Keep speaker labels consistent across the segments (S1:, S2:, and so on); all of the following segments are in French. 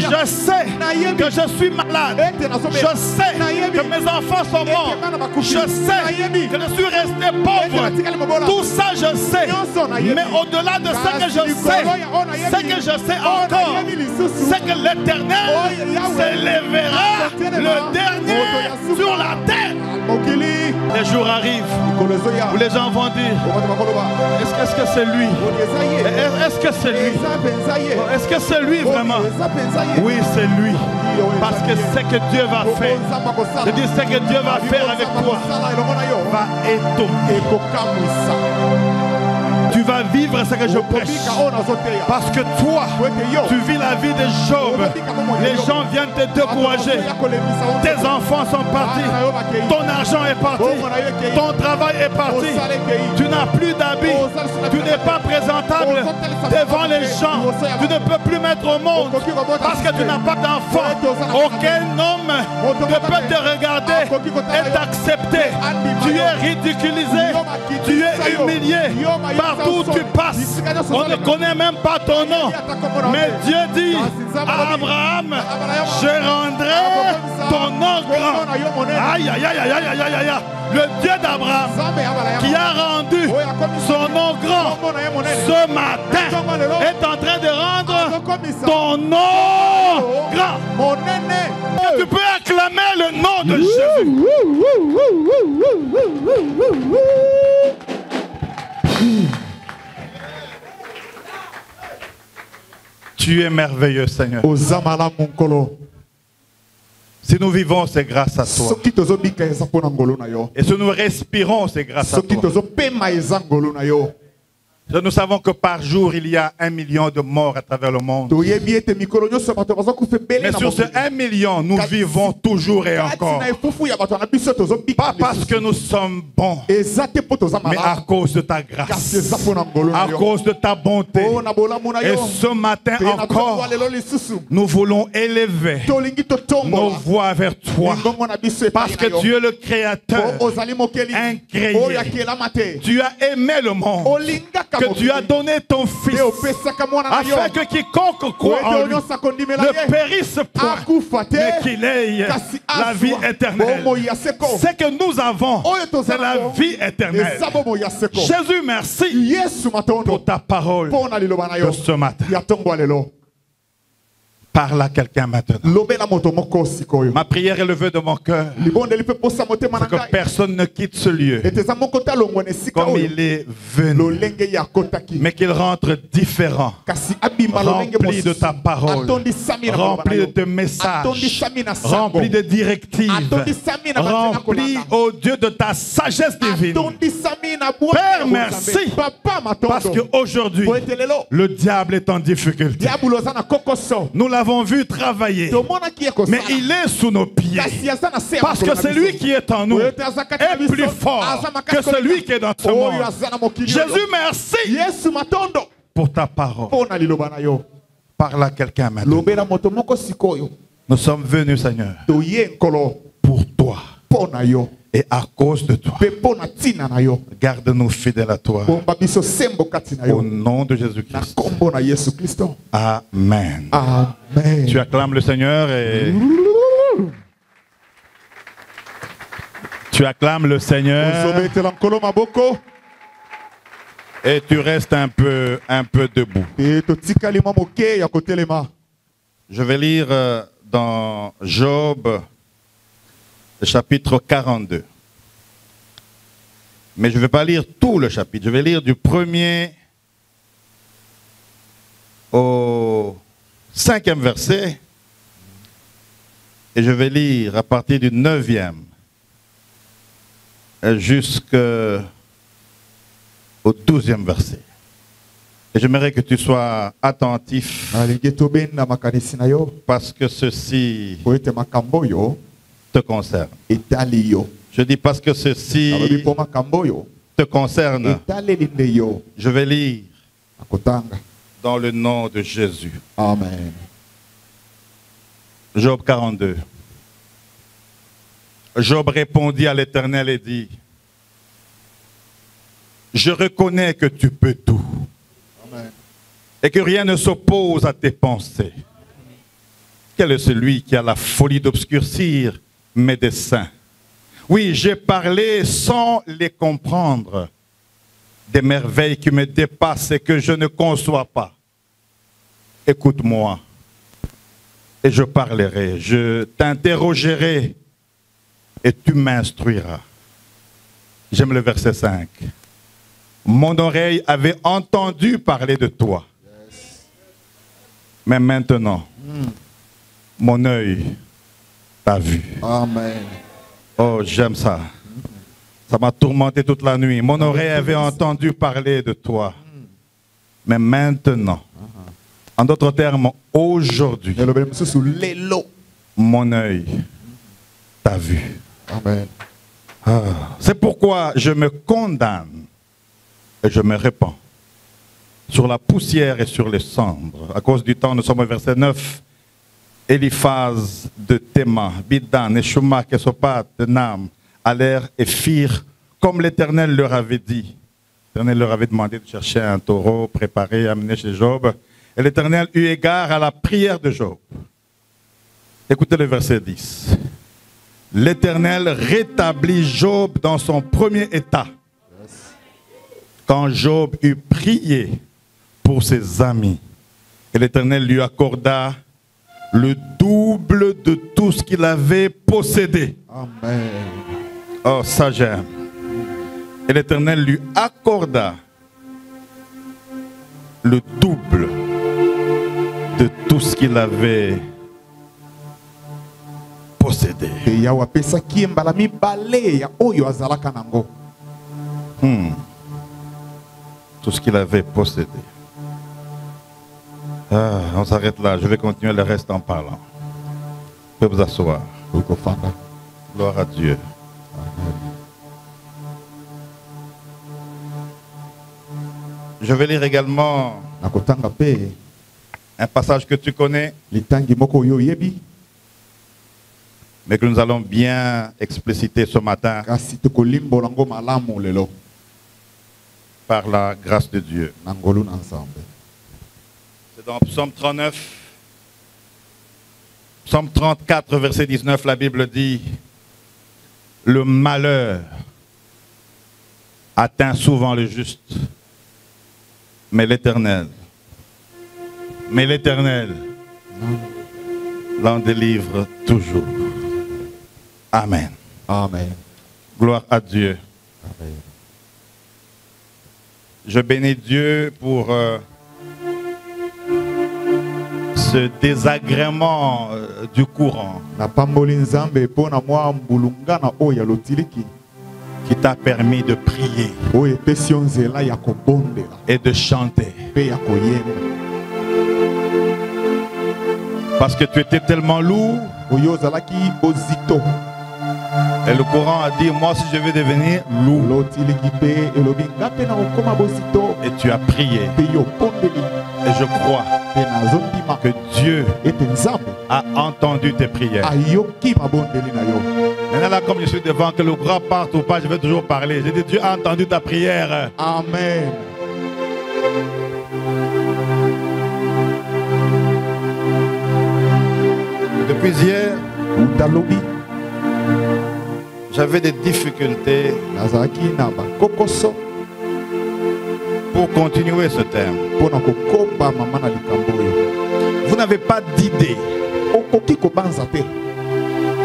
S1: Je sais que je suis malade. Je sais que mes enfants sont morts. Je sais que je suis resté pauvre. Tout ça je sais. Mais au-delà de ce que je sais, ce que je sais encore, c'est que l'Éternel s'élèvera le dernier sur la terre. Les jours arrivent où les gens vont dire, est-ce que c'est lui? Est-ce que c'est lui? Est-ce que c'est lui vraiment? Oui, c'est lui. Parce que ce que Dieu va faire, je dis ce que Dieu va faire avec toi, va étonner. Tu vas vivre ce que je prêche. Parce que toi, tu vis la vie de Job. Les gens viennent te décourager. Tes enfants sont partis. Ton argent est parti. Ton travail est parti. Tu n'as plus d'habits. Tu n'es pas présentable devant les gens. Tu ne peux plus mettre au monde parce que tu n'as pas d'enfant. Aucun homme ne peut te regarder et t'accepter. Tu es ridiculisé. Tu es humilié. Partout où tu passes, on ne connaît même pas ton nom. Mais Dieu dit à Abraham, je rendrai ton nom grand. Aïe, aïe, aïe, aïe, aïe, aïe, aïe. Le Dieu d'Abraham qui a rendu son nom grand ce matin est en train de rendre ton nom grand. Tu peux acclamer le nom de Jésus. Tu es merveilleux, Seigneur. Si nous vivons, c'est grâce à toi. Et si nous respirons, c'est grâce à toi. Nous savons que par jour, il y a 1 million de morts à travers le monde. Mais sur ce 1 million, nous vivons toujours et encore. Pas parce que nous sommes bons, mais à cause de ta grâce, à cause de ta bonté. Et ce matin encore, nous voulons élever nos voix vers toi. Parce que tu es le Créateur incréé. Tu as aimé le monde. Que tu as donné ton Fils afin que quiconque croit en lui ne périsse point, mais qu'il ait la vie éternelle. Ce que nous avons, c'est la vie éternelle. Jésus, merci pour ta parole de ce matin. Parle à quelqu'un maintenant. Ma prière est levée de mon cœur. Que personne ne quitte ce lieu comme il est venu, mais qu'il rentre différent, rempli de ta parole, rempli de tes messages, rempli de directives, rempli, oh Dieu, de ta sagesse divine. Père, merci, parce qu'aujourd'hui, le diable est en difficulté. Nous l'avons vu travailler, mais il est sous nos pieds parce que celui qui est en nous est plus fort que celui qui est dans ce monde. Jésus, merci pour ta parole. Parle à quelqu'un maintenant. Nous sommes venus, Seigneur, pour toi et à cause de toi. Garde-nous fidèles à toi. Au nom de Jésus-Christ. Amen. Amen. Tu acclames le Seigneur et... Tu acclames le Seigneur. Et tu restes un peu debout. Je vais lire dans Job, chapitre 42. Mais je ne vais pas lire tout le chapitre. Je vais lire du 1er au 5e verset. Et je vais lire à partir du 9e jusqu'au 12e verset. Et j'aimerais que tu sois attentif parce que ceci te concerne. Je dis parce que ceci te concerne. Je vais lire dans le nom de Jésus. Amen. Job 42. Job répondit à l'Éternel et dit: je reconnais que tu peux tout. Amen. Et que rien ne s'oppose à tes pensées. Quel est celui qui a la folie d'obscurcir mes desseins? Oui, j'ai parlé sans les comprendre, des merveilles qui me dépassent et que je ne conçois pas. Écoute-moi et je parlerai, je t'interrogerai et tu m'instruiras. J'aime le verset 5. Mon oreille avait entendu parler de toi. Mais maintenant, mon œil t'a vu.
S2: Amen.
S1: Oh, j'aime ça. Ça m'a tourmenté toute la nuit. Mon oreille avait entendu parler de toi. Mais maintenant, en d'autres termes, aujourd'hui, mon œil t'a vu.
S2: Amen.
S1: C'est pourquoi je me condamne et je me répands sur la poussière et sur les cendres. À cause du temps, nous sommes au verset 9. Eliphaz de Théma, Bidan, Eshuma, Kesopat, de Nam, allèrent et firent comme l'Éternel leur avait dit. L'Éternel leur avait demandé de chercher un taureau préparé, amené chez Job. Et l'Éternel eut égard à la prière de Job. Écoutez le verset 10. L'Éternel rétablit Job dans son premier état. Quand Job eut prié pour ses amis, et l'Éternel lui accorda le double de tout ce qu'il avait possédé.
S2: Amen.
S1: Oh, ça j'aime. Et l'Éternel lui accorda le double de tout ce qu'il avait possédé. Tout ce qu'il avait possédé. On s'arrête là. Je vais continuer le reste en parlant. Vous pouvez vous asseoir. Gloire à Dieu. Je vais lire également un passage que tu connais, mais que nous allons bien expliciter ce matin par la grâce de Dieu. C'est dans Psaume 39, Psaume 34, verset 19, la Bible dit: le malheur atteint souvent le juste, mais l'Éternel l'en délivre toujours. Amen.
S2: Amen.
S1: Gloire à Dieu.
S2: Amen.
S1: Je bénis Dieu pour ce désagrément du courant qui t'a permis de prier et de chanter. Parce que tu étais tellement lourd. Et le courant a dit, moi si je veux devenir lourd. Et tu as prié. Et je crois que Dieu a entendu tes prières. Maintenant là, comme je suis devant, que le bras parte ou pas, je vais toujours parler. J'ai dit, Dieu a entendu ta prière.
S2: Amen.
S1: Depuis hier, j'avais des difficultés pour continuer ce thème. Vous n'avez pas d'idée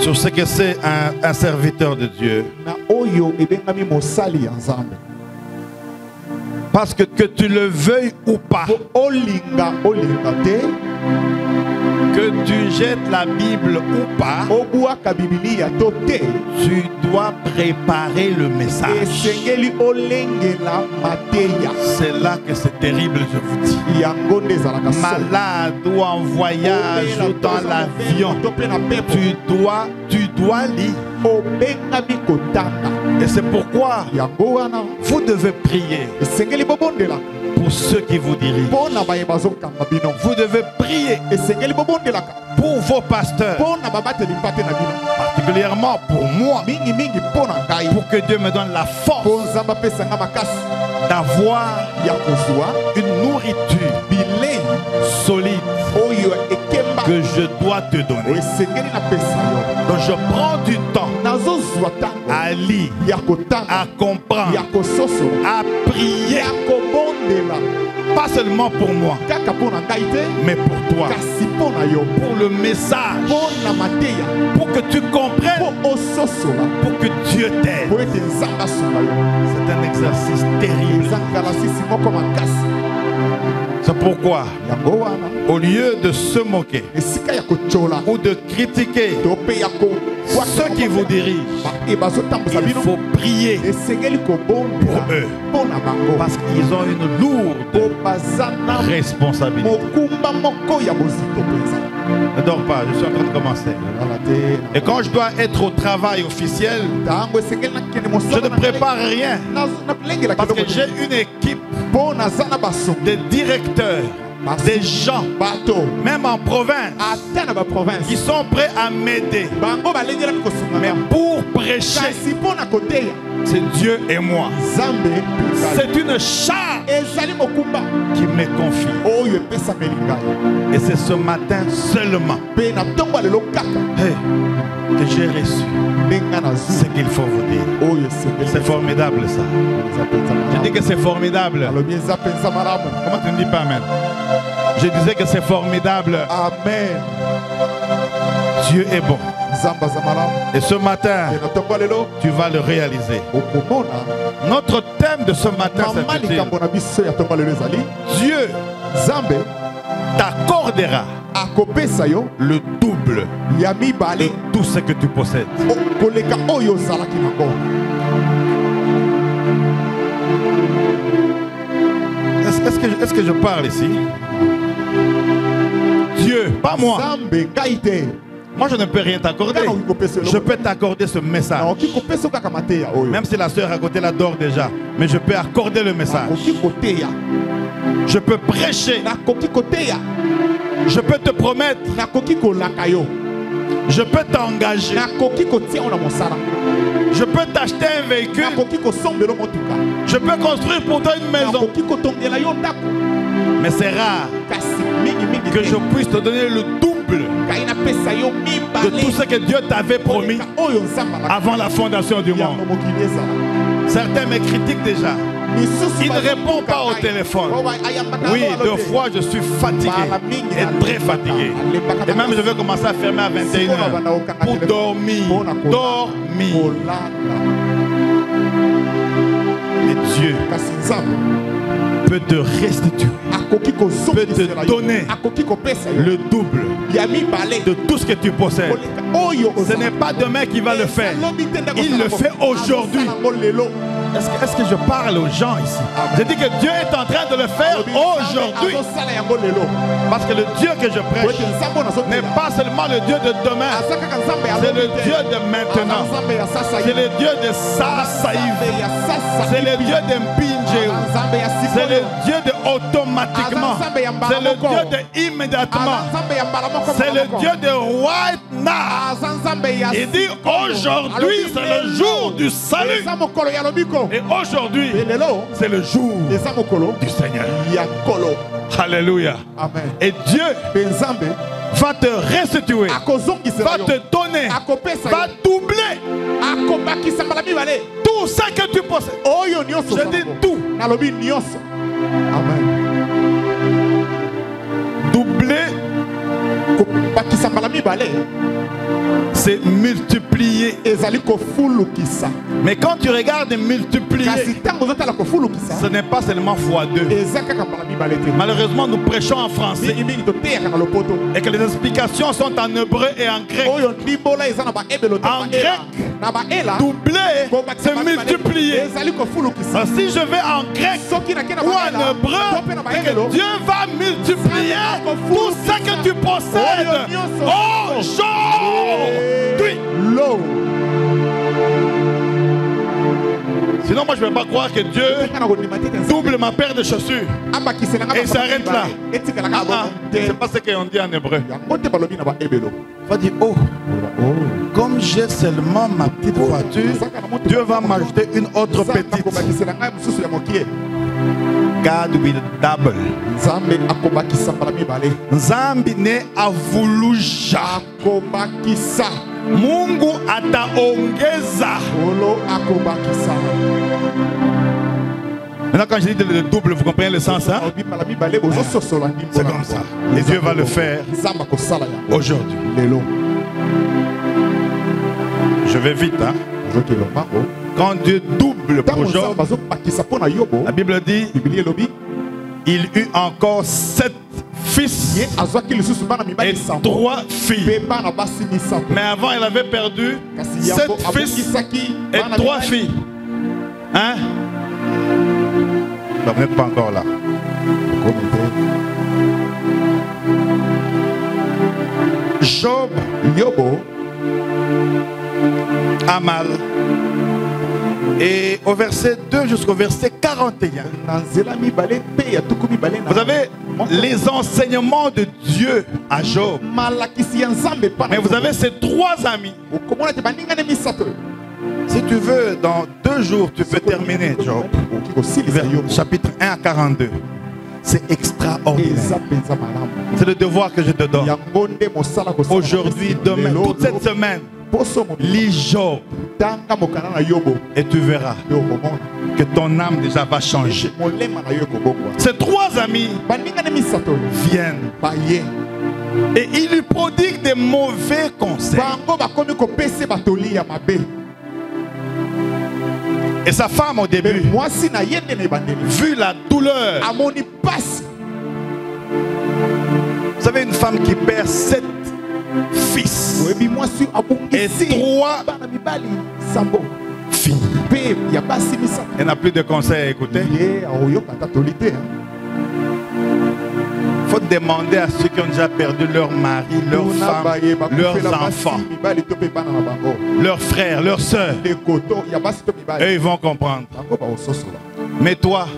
S1: sur ce que c'est un serviteur de Dieu. Parce que tu le veuilles ou pas, que tu jettes la Bible ou pas, tu dois préparer le message. C'est là que c'est terrible, je vous dis. Malade ou en voyage ou dans l'avion, tu dois lire. Et c'est pourquoi vous devez prier pour ceux qui vous dirigent. Vous devez prier pour vos pasteurs, particulièrement pour moi, pour que Dieu me donne la force d'avoir une nourriture solide que je dois te donner. Donc je prends du temps à lire, à comprendre, à prier. Pas seulement pour moi, mais pour toi, pour le message, pour que tu comprennes, pour que Dieu t'aide. C'est un exercice terrible. C'est pourquoi, au lieu de se moquer ou de critiquer ceux qui vous dirigent, il faut prier pour eux parce qu'ils ont une lourde responsabilité. Ne dors pas, je suis en train de commencer. Et quand je dois être au travail officiel, je ne prépare rien parce que j'ai une équipe de directeurs, des gens, même en province, qui sont prêts à m'aider. Mais pour prêcher, c'est Dieu et moi. C'est une charge qui me confie. Et c'est ce matin seulement que j'ai reçu ce qu'il faut vous dire. C'est formidable ça. Je dis que c'est formidable. Comment tu ne dis pas amen? Je disais que c'est formidable.
S2: Amen.
S1: Dieu est bon. Et ce matin, tu vas le réaliser. Notre thème de ce matin, c'est Dieu t'accordera le double de tout ce que tu possèdes. Est-ce que je parle ici? Dieu, pas moi. Moi, je ne peux rien t'accorder. Je peux t'accorder ce message. Même si la sœur à côté l'adore déjà. Mais je peux accorder le message. Je peux prêcher. Je peux te promettre. Je peux t'engager. Je peux t'acheter un véhicule. Je peux construire pour toi une maison. Mais c'est rare que je puisse te donner le double de tout ce que Dieu t'avait promis avant la fondation du monde. Certains me critiquent déjà. Il ne répond pas au téléphone. Oui, 2 fois je suis fatigué et très fatigué. Et même je vais commencer à fermer à 21h pour dormir. Mais Dieu peut te restituer, peut te donner le double de tout ce que tu possèdes. Ce n'est pas demain qu'il va le faire. Il le fait aujourd'hui. Est-ce que je parle aux gens ici? Je dis que Dieu est en train de le faire aujourd'hui. Parce que le Dieu que je prêche n'est pas seulement le Dieu de demain. C'est le Dieu de maintenant. C'est le Dieu de Sasaïv. C'est le Dieu de Mpinje. C'est le Dieu de automatiquement. C'est le Dieu de immédiatement. C'est le Dieu de right now. Il dit aujourd'hui c'est le jour du salut. Et aujourd'hui, c'est le jour du Seigneur. Alléluia.
S2: Amen.
S1: Et Dieu va te restituer, va te donner, va doubler tout ce que tu possèdes. Je dis tout.
S2: Amen.
S1: Doubler, c'est multiplier. Mais quand tu regardes multiplier, ce n'est pas seulement x2. Malheureusement, nous prêchons en français et que les explications sont en hébreu et en grec. En grec, doubler, c'est multiplier. Alors, si je vais en grec ou en hébreu, c'est que Dieu va multiplier tout ce que tu possèdes aujourd'hui. Sinon, moi je ne vais pas croire que Dieu double ma paire de chaussures et il s'arrête là. C'est pas ce qu'on dit en hébreu. Il va dire, oh, comme j'ai seulement ma petite voiture, Dieu va m'ajouter une autre petite. God will double. Nzambi ne avuluja. Mungu ataongeza. Maintenant quand je dis le double, vous comprenez le sens, hein? C'est comme ça. Et Dieu va le faire aujourd'hui. Je vais vite, hein? Quand Dieu double pour Job, la Bible dit il eut encore 7 fils et 3 filles. Mais avant, il avait perdu 7 fils et 3 filles. Hein? Vous n'êtes pas encore là. Job a mal. Et au verset 2 jusqu'au verset 41, vous avez les enseignements de Dieu à Job. Mais vous avez ces 3 amis. Si tu veux, dans 2 jours, tu peux terminer Job. Chapitre 1 à 42. C'est extraordinaire. C'est le devoir que je te donne. Aujourd'hui, demain, toute cette semaine, lis Job. Et tu verras que ton âme déjà va changer. Ces 3 amis viennent et ils lui prodiguent des mauvais conseils. Et sa femme au début, vu la douleur, vous savez, une femme qui perd 7 fils et 3 filles, elle n'a plus de conseils à écouter. Il faut demander à ceux qui ont déjà perdu leur mari, leur femme, leurs enfants, leurs frères, leurs soeurs. Eux, ils vont comprendre. Mais toi,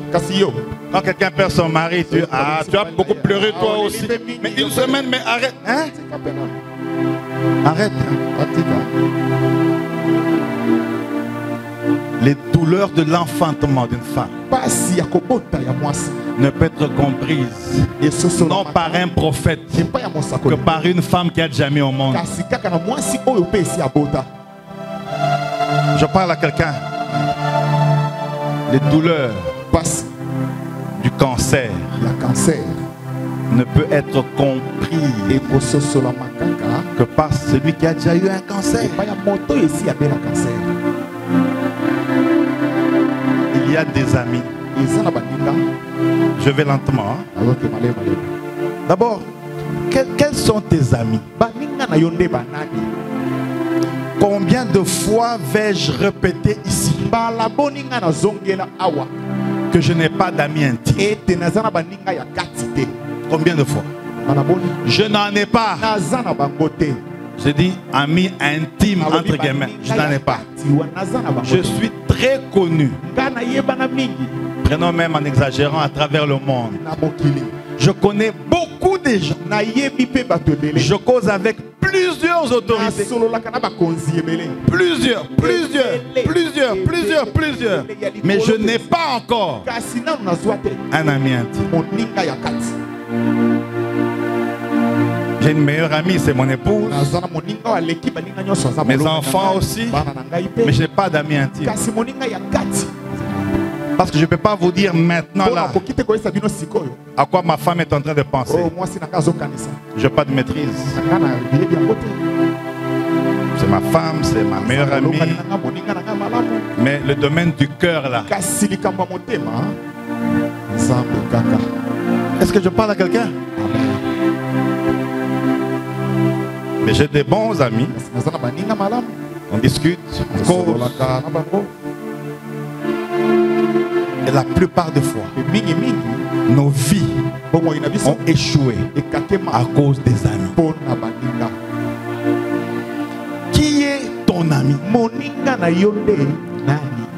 S1: quand quelqu'un perd son mari, tu as beaucoup pleuré toi aussi. Mais une semaine, mais arrête. Hein? Arrête. Les douleurs de l'enfantement d'une femme ne peut être comprise non par un prophète que par une femme qui a déjà mis au monde. Je parle à quelqu'un. Les douleurs du cancer ne peut être compris que par celui qui a déjà eu un cancer. Il y a des amis. Je vais lentement. Hein? D'abord, quels sont tes amis? Combien de fois vais-je répéter ici que je n'ai pas d'amis intimes? Combien de fois? Je n'en ai pas. Je dis amis intimes entre guillemets. Je n'en ai pas. Je suis très connu. Prenons même en exagérant à travers le monde. Je connais beaucoup de gens. Je cause avec plusieurs autorités. Plusieurs. Mais je n'ai pas encore un ami intime. J'ai une meilleure amie, c'est mon épouse. Mes enfants aussi. Mais je n'ai pas d'amis intimes. Parce que je ne peux pas vous dire maintenant là à quoi ma femme est en train de penser. Je n'ai pas de maîtrise. C'est ma femme, c'est ma meilleure amie. Mais le domaine du cœur là. Est-ce que je parle à quelqu'un? Mais j'ai des bons amis. On discute, on cause. Et la plupart des fois, nos vies ont échoué à cause des amis. Qui est ton ami?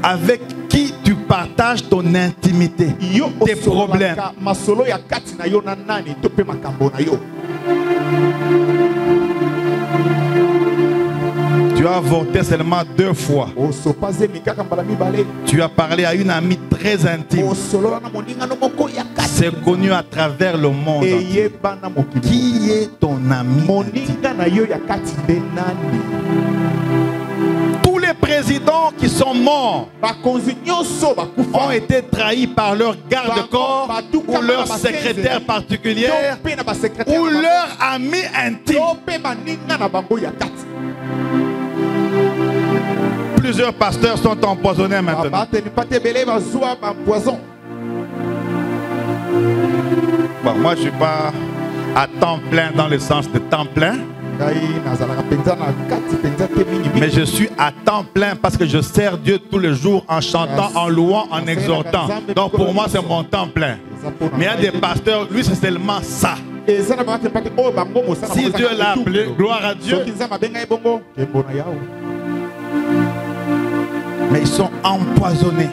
S1: Avec qui tu partages ton intimité, tes problèmes? Tu as avorté seulement 2 fois. Tu as parlé à une amie très intime. C'est connu à travers le monde. Qui est ton ami? Tous les présidents qui sont morts ont été trahis par leur garde-corps ou leur secrétaire particulière ou leur ami intime. Plusieurs pasteurs sont empoisonnés maintenant. Bon, moi je ne suis pas à temps plein dans le sens de temps plein. Mais je suis à temps plein parce que je sers Dieu tous les jours en chantant, en louant, en exhortant. Donc pour moi c'est mon temps plein. Mais il y a des pasteurs, lui c'est seulement ça. Si Dieu l'a appelé, gloire à Dieu. Mais ils sont empoisonnés.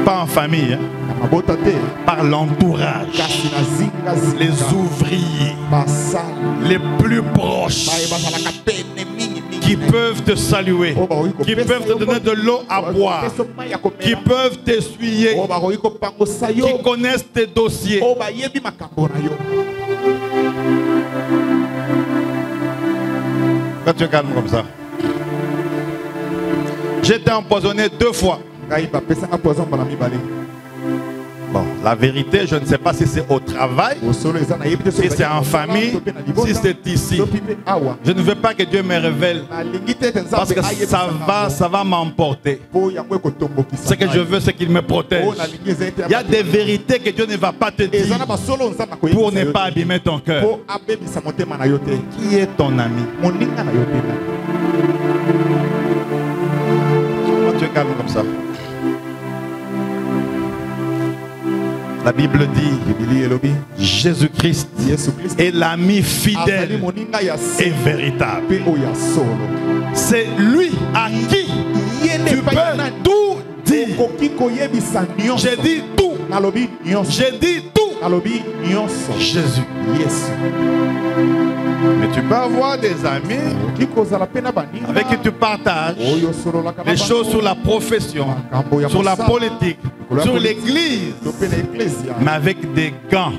S1: Pas en famille, hein? Par l'entourage, les ouvriers, les plus proches, qui peuvent te saluer, qui peuvent te donner de l'eau à boire, qui peuvent t'essuyer, qui connaissent tes dossiers. Quand tu es calme comme ça. J'étais empoisonné 2 fois. Bon, la vérité, je ne sais pas si c'est au travail, si c'est en famille, si c'est ici. Je ne veux pas que Dieu me révèle parce que ça va m'emporter. Ce que je veux, c'est qu'il me protège. Il y a des vérités que Dieu ne va pas te dire pour ne pas abîmer ton cœur. Qui est ton ami? Pourquoi tu es calme comme ça? La Bible dit Jésus-Christ est l'ami fidèle et véritable. C'est lui à qui tu peux tout dire. J'ai dit tout. J'ai dit tout. Jésus. Mais tu peux avoir des amis avec qui tu partages les choses sur la profession, sur la politique, sur l'église, mais avec des gants.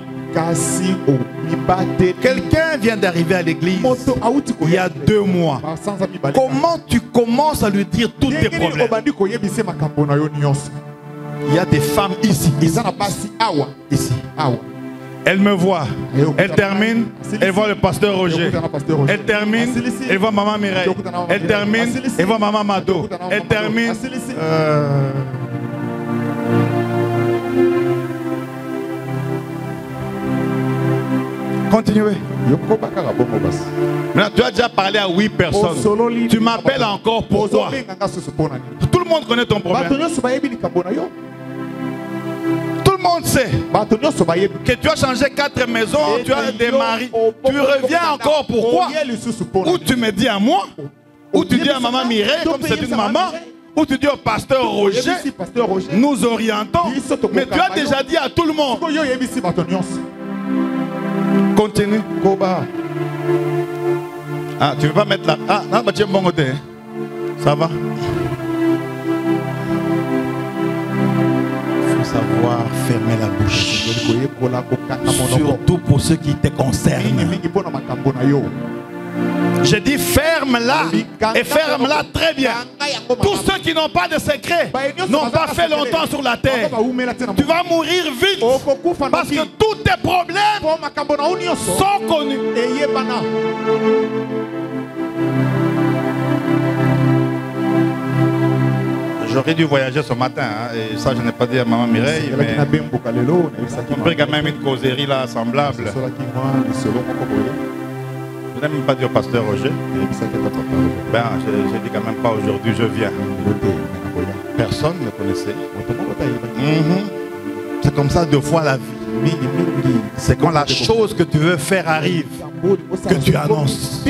S1: Quelqu'un vient d'arriver à l'église il y a 2 mois. Comment tu commences à lui dire tous tes problèmes? Il y a des femmes ici. Ici. Elle me voit. Elle termine. Elle voit le pasteur Roger. Elle termine. Elle voit maman Mireille. Elle termine. Elle voit maman Mado. Elle termine. Continuez. Maintenant, tu as déjà parlé à 8 personnes. Tu m'appelles encore pourquoi? Tout le monde connaît ton problème. Tout le monde sait que tu as changé 4 maisons, tu as des maris. Tu reviens encore pourquoi? Ou tu me dis à moi, ou tu dis à maman Mireille, comme c'est une maman, ou tu dis au pasteur Roger, nous orientons. Mais tu as déjà dit à tout le monde. Continue. Ah, tu ne veux pas mettre là. Ah, non, bah, tu es bon côté. Ça va. Il faut savoir fermer la bouche. Surtout pour ceux qui te concernent. Je dis ferme-la et ferme-la très bien. Tous ceux qui n'ont pas de secret n'ont pas fait longtemps sur la terre. Tu vas mourir vite parce que tous tes problèmes sont connus. J'aurais dû voyager ce matin, hein, et ça je n'ai pas dit à maman Mireille, mais on pris quand même une causerie là semblable. Je n'ai même pas dit au pasteur Roger. Ben, je dis quand même pas aujourd'hui, je viens. Personne ne connaissait. C'est comme ça 2 fois la vie. C'est quand la chose que tu veux faire arrive que tu annonces.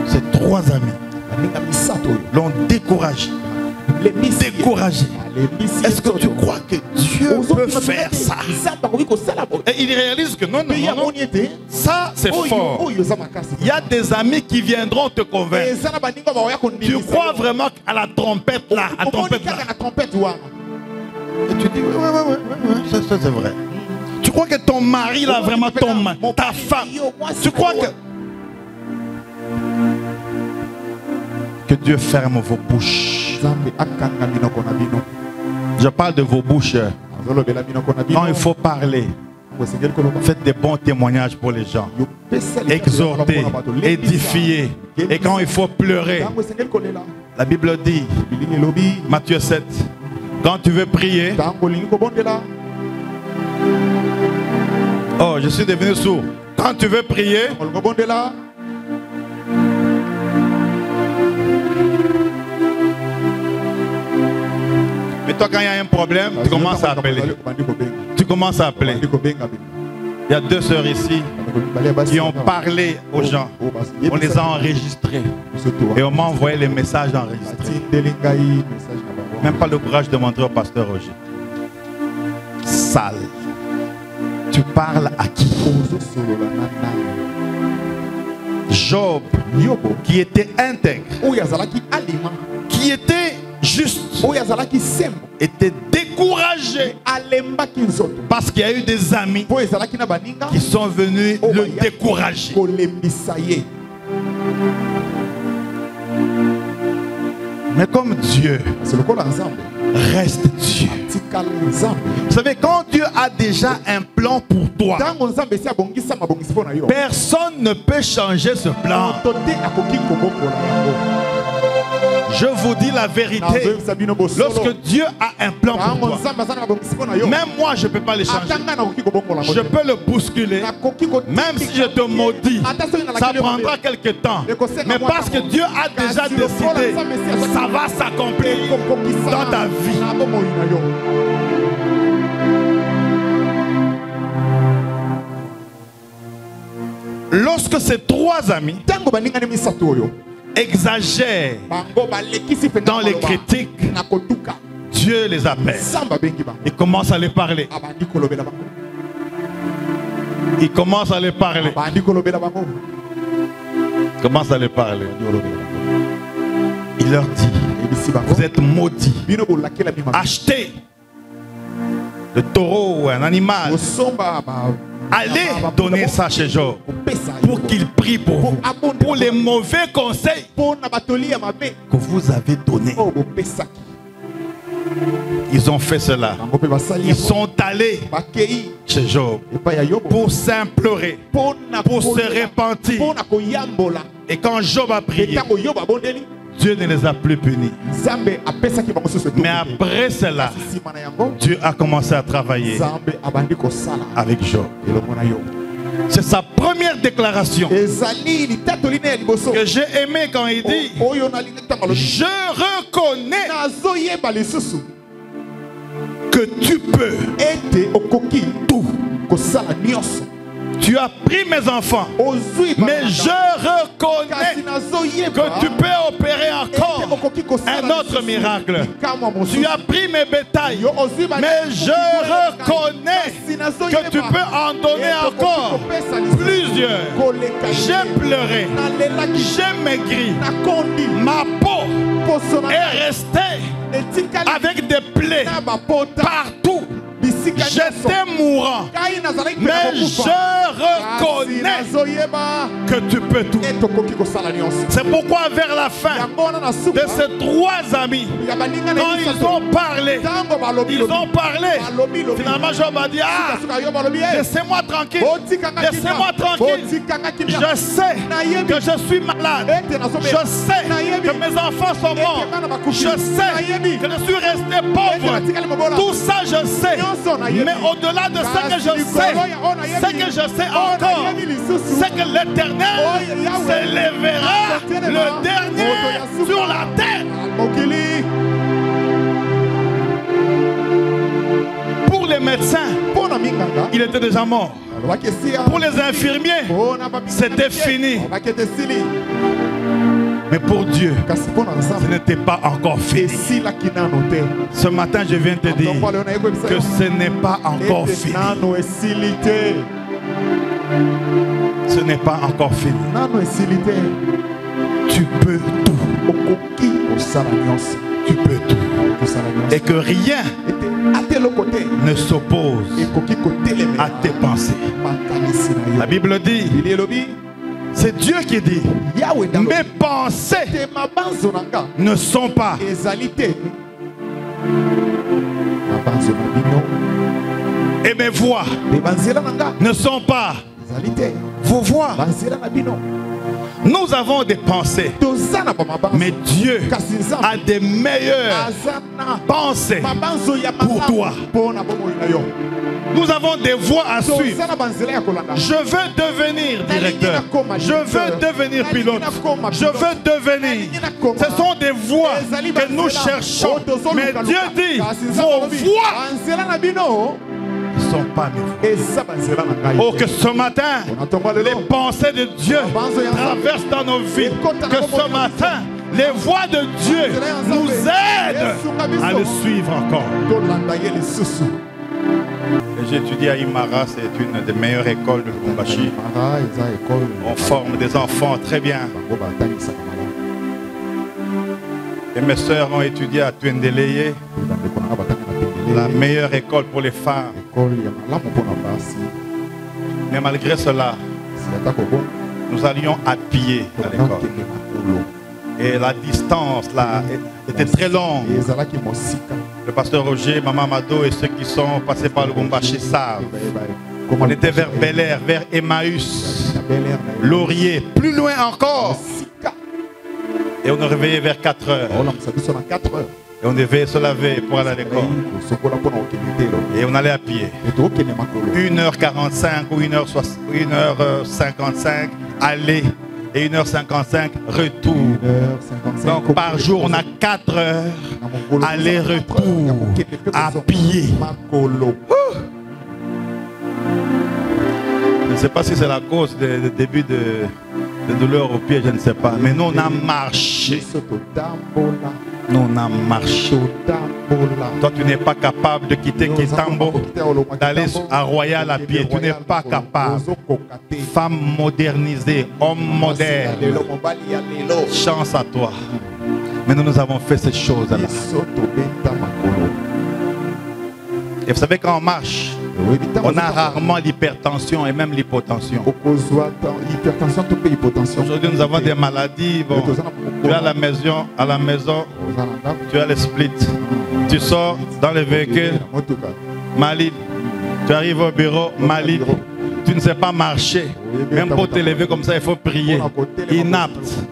S1: Ces 3 amis l'ont découragé. découragé. Est-ce que tu crois que Dieu peut faire ça? Et il réalise que non, ça c'est fort. Il y a des amis qui viendront te convaincre. Tu crois vraiment à la trompette là, à la trompette là. Et tu dis ouais, ça c'est vrai. Tu crois que ton mari là vraiment ta femme, tu crois que Dieu ferme vos bouches. Je parle de vos bouches. Quand il faut parler, faites des bons témoignages pour les gens. Exhorter, édifier. Et quand il faut pleurer, la Bible dit, Matthieu 7, quand tu veux prier, oh, je suis devenu sourd. Quand tu veux prier, mais toi, quand il y a un problème, tu commences à appeler. Tu commences à appeler. Il y a 2 sœurs ici qui ont parlé aux gens. On les a enregistrés. Et on m'a envoyé les messages enregistrés. Même pas le courage de montrer au pasteur Roger. Sale. Tu parles à qui? Job, qui était intègre, qui était juste, était découragé parce qu'il y a eu des amis qui sont venus le décourager. Mais comme Dieu reste Dieu. Vous savez, quand Dieu a déjà un plan pour toi, personne ne peut changer ce plan. Je vous dis la vérité. Lorsque Dieu a un plan pour toi, même moi je ne peux pas le changer. Je peux le bousculer. Même si je te maudis, ça prendra quelque temps. Mais parce que Dieu a déjà décidé, ça va s'accomplir dans ta vie. Lorsque ces 3 amis exagèrent dans les critiques, Dieu les appelle. Il commence à les parler. Il commence à les parler. Commence à les parler. Il leur dit, vous êtes maudits. Achetez le taureau ou un animal. Allez donner ça chez Job pour qu'il prie pour vous, pour les mauvais conseils que vous avez donnés. Ils ont fait cela. Ils sont allés chez Job pour s'implorer, pour se repentir. Et quand Job a prié, Dieu ne les a plus punis. Mais après cela, Dieu a commencé à travailler avec Job. C'est sa première déclaration que j'ai aimé quand il dit, je reconnais que tu peux tout. Tu as pris mes enfants, mais je reconnais que tu peux opérer encore un autre miracle. Tu as pris mes bétails, mais je reconnais que tu peux en donner encore plusieurs. J'ai pleuré, j'ai maigri, ma peau est restée avec des plaies partout. J'étais mourant, mais je reconnais que tu peux tout. C'est pourquoi vers la fin de ces 3 amis, quand ils ont parlé, finalement Job a dit, ah, laissez-moi tranquille, laissez-moi tranquille. Je sais que je suis malade, je sais que mes enfants sont morts, je sais que je suis resté pauvre, tout ça je sais. Mais au-delà de ce que je sais, ce que je sais encore, c'est que l'Éternel s'élèvera le dernier sur la terre. Pour les médecins, il était déjà mort. Pour les infirmiers, c'était fini. Mais pour Dieu, ce n'était pas encore fini. Ce matin, je viens te dire que ce n'est pas encore fini. Ce n'est pas encore fini. Tu peux tout. Tu peux tout. Et que rien ne s'oppose à tes pensées. La Bible dit, c'est Dieu qui dit, mes pensées ne sont pas. Et mes voix ne sont pas vos voix. Nous avons des pensées, mais Dieu a des meilleures pensées pour toi. Nous avons des voies à suivre. Je veux devenir directeur. Je veux devenir pilote. Je veux devenir. Ce sont des voies que nous cherchons. Mais Dieu dit, vos voies ne sont pas mes voies. Oh, que ce matin, les pensées de Dieu traversent dans nos vies. Que ce matin, les voies de Dieu nous aident à le suivre encore. J'étudie à Imara, c'est une des meilleures écoles de Lubumbashi. On forme des enfants très bien. Et mes soeurs ont étudié à Tuendeleye, la meilleure école pour les femmes. Mais malgré cela, nous allions à pied à l'école. Et la distance là était très longue. Le pasteur Roger, Maman Mado et ceux qui sont passés par le Lubumbashi savent. On était vers Bel Air, vers Emmaüs, Laurier, plus loin encore. Et on nous réveillait vers 4 heures. Et on devait se laver pour aller à l'école. Et on allait à pied. 1h45 ou 1h55 aller. Et 1h55 retour. Donc par jour on a 4 heures aller-retour à pied. Je ne sais pas si c'est la cause du début de douleur au pied, je ne sais pas. Mais nous on a marché. Nous on a marché. Toi tu n'es pas capable de quitter Kitambo, d'aller à Royal à pied. Tu n'es pas capable. Femme modernisée, homme moderne. Chance à toi. Mais nous avons fait ces choses-là. Et vous savez quand on marche, on a rarement l'hypertension et même l'hypotension. Aujourd'hui nous avons des maladies. Bon, tu es à la maison, tu as les splits. Tu sors dans le véhicule, malade. Tu arrives au bureau, malade. Tu ne sais pas marcher. Même pour te lever comme ça, il faut prier. Inapte.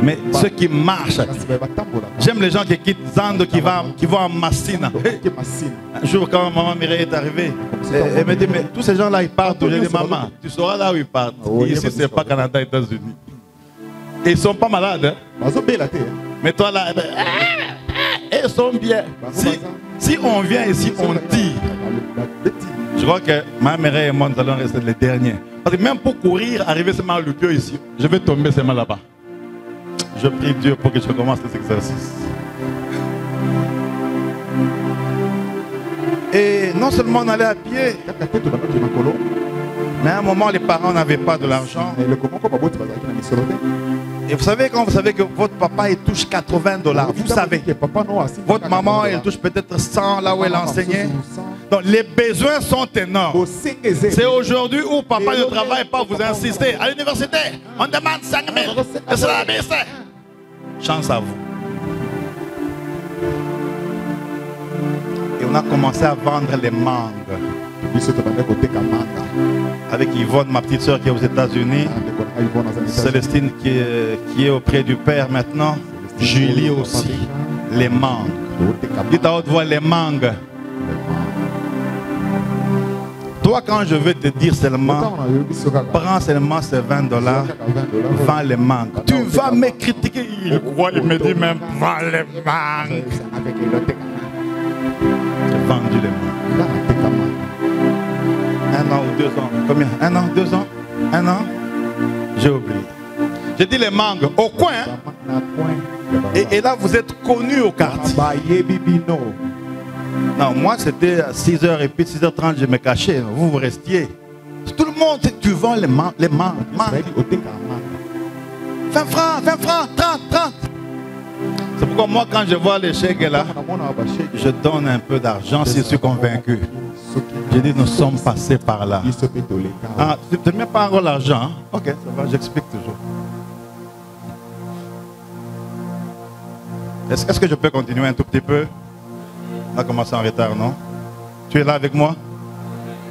S1: Mais ceux qui marchent, j'aime les gens qui quittent Zando, qui vont en Massina. Un jour, quand maman Mireille est arrivée, elle me dit, mais tous ces gens-là, ils partent. Je dis, maman, tu sauras là où ils partent. Ici, ce n'est pas Canada, États-Unis. Et ils ne sont pas malades. Hein? Mais toi là, ils sont bien. Si on vient ici, on dit. Je crois que ma mère et moi, nous allons rester les derniers. Parce que même pour courir, arriver seulement le pied ici, je vais tomber seulement là-bas. Je prie Dieu pour que je commence les exercices. Et non seulement on allait à pied, mais à un moment les parents n'avaient pas de l'argent. Et vous savez, quand vous savez que votre papa il touche $80, vous savez, votre maman elle touche peut-être 100 là où elle enseignait. Donc les besoins sont énormes. C'est aujourd'hui où papa ne travaille pas, vous insistez. À l'université, on demande 5 000. Chance à vous. Et on a commencé à vendre les mangues. Avec Yvonne, ma petite soeur qui est aux États-Unis. Célestine qui est auprès du Père maintenant. Julie aussi. Les mangues. Dites à haute voix les mangues. Toi, quand je veux te dire seulement, prends seulement ces $20, vends les mangues. Tu vas me critiquer. Il croit, il me dit même, vends les mangues. J'ai vendu les mangues. 1 an ou 2 ans. Combien? 1 an, 2 ans? 1 an? J'ai oublié. J'ai dit les mangues. Au coin. Et là, vous êtes connus au quartier. Non, moi, c'était à 6h et puis 6h30, je me cachais. Vous restiez. Tout le monde, tu vends les mangues. 20 francs, 30. C'est pourquoi moi, quand je vois les chèques là, je donne un peu d'argent si je suis convaincu. Je dis, nous sommes passés par là. Ah, tu ne mets pas encore l'argent, hein? Ok, ça va, j'explique toujours. Est-ce que je peux continuer un tout petit peu? On a commencé en retard, non? Tu es là avec moi?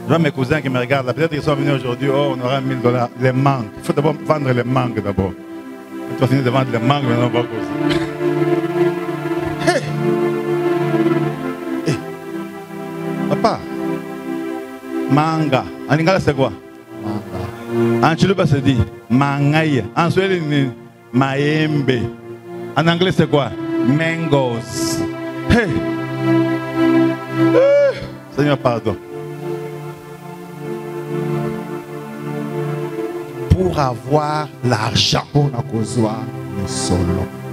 S1: Je vois mes cousins qui me regardent là. Peut-être qu'ils sont venus aujourd'hui. Oh, on aura $1000. Les mangues. Il faut d'abord vendre les mangues d'abord. Tu vas finir de vendre les mangues, maintenant on va causer. Hey! Hey! Papa! Manga. En lingala c'est quoi? Manga. En chiluba c'est dit mangaï. En swahili maembe. En anglais c'est quoi? Mangoes. Hey! Seigneur, pardon. Pour avoir l'argent,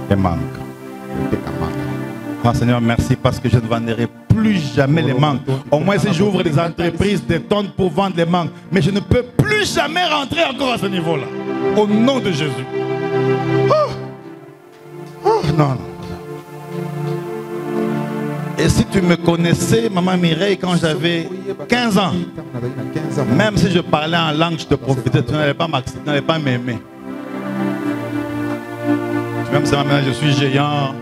S1: les mangues. Oh, Seigneur, merci parce que je ne vendrai plus jamais les mangues. Au moins si j'ouvre des entreprises, des tonnes pour vendre les mangues. Mais je ne peux plus jamais rentrer encore à ce niveau-là. Au nom de Jésus. Oh. Oh, non, non. Et si tu me connaissais, Maman Mireille, quand j'avais 15 ans, même si je parlais en langue, je te profitais, tu n'allais pas m'aimer. Même si maintenant je suis géant,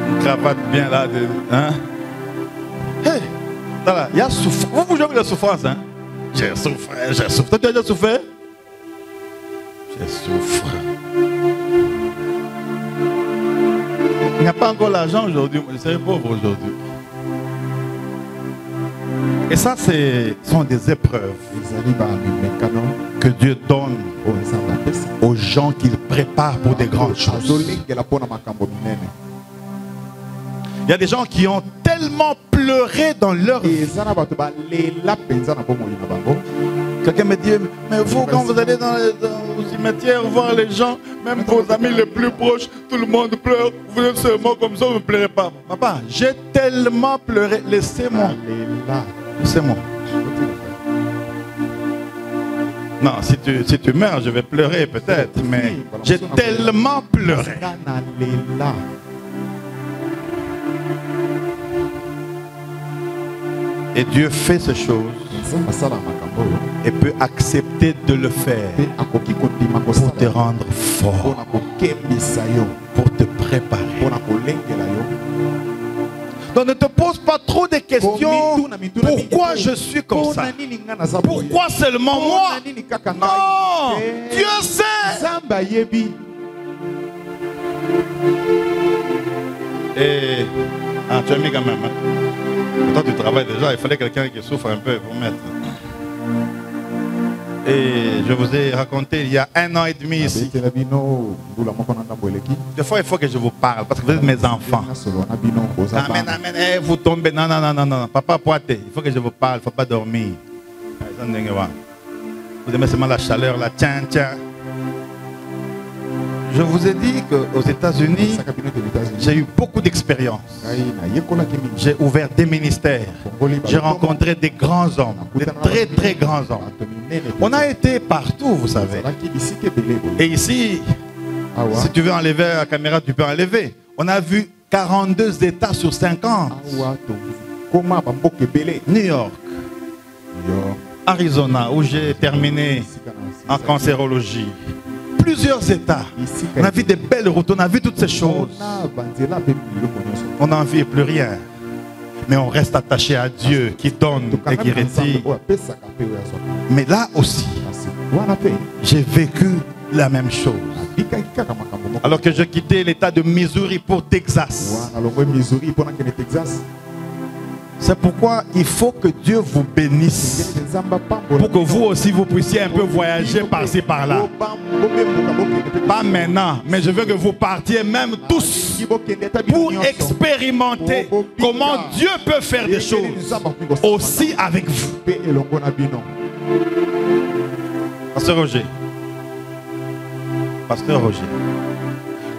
S1: une cravate bien là, hein? Hey, là, il y a souffrance. Vous jouez de la souffrance, hein? J'ai souffert, j'ai souffert. Toi, tu as déjà souffert? J'ai souffert. Il n'y a pas encore l'argent aujourd'hui, je serais pauvre aujourd'hui. Et ça, ce sont des épreuves que Dieu donne aux gens qu'il prépare pour des grandes choses. Il y a des gens qui ont tellement pleuré dans leur vie. Quelqu'un me dit, mais vous, quand vous allez dans le cimetière voir les gens, même vos amis les plus proches, tout le monde pleure. Vous êtes seulement comme ça, vous ne pleurez pas. Papa, j'ai tellement pleuré. Laissez-moi. Laissez-moi. Non, si tu meurs, je vais pleurer peut-être, mais j'ai tellement pleuré. Et Dieu fait ces choses et peut accepter de le faire pour te rendre fort, pour te préparer. Donc ne te pose pas trop de questions. Pourquoi je suis comme ça? Pourquoi seulement moi? Non, Dieu sait. Et tu as mis quand même. Hein? Toi tu travailles déjà, il fallait quelqu'un qui souffre un peu pour mettre. Et je vous ai raconté il y a 1 an et demi ici. Des fois il faut que je vous parle parce que vous êtes mes enfants. Amen, amen. Eh, vous tombez. Non, non, non, non, non. Papa Poité, il faut que je vous parle, il ne faut pas dormir. Vous aimez seulement la chaleur, la tiens, tiens. Je vous ai dit qu'aux États-Unis, j'ai eu beaucoup d'expérience. J'ai ouvert des ministères. J'ai rencontré des grands hommes, des très très grands hommes. On a été partout, vous savez. Et ici, si tu veux enlever la caméra, tu peux enlever. On a vu 42 États sur 50. New York, Arizona, où j'ai terminé en cancérologie. Plusieurs États. On a vu des belles routes, on a vu toutes ces choses. On n'en vit plus rien. Mais on reste attaché à Dieu qui donne et qui retire. Mais là aussi, j'ai vécu la même chose. Alors que je quittais l'État de Missouri pour Texas. C'est pourquoi il faut que Dieu vous bénisse pour que vous aussi vous puissiez un peu voyager par-ci par-là. Pas maintenant, mais je veux que vous partiez même tous pour expérimenter comment Dieu peut faire des choses aussi avec vous. Pasteur Roger, Pasteur Roger,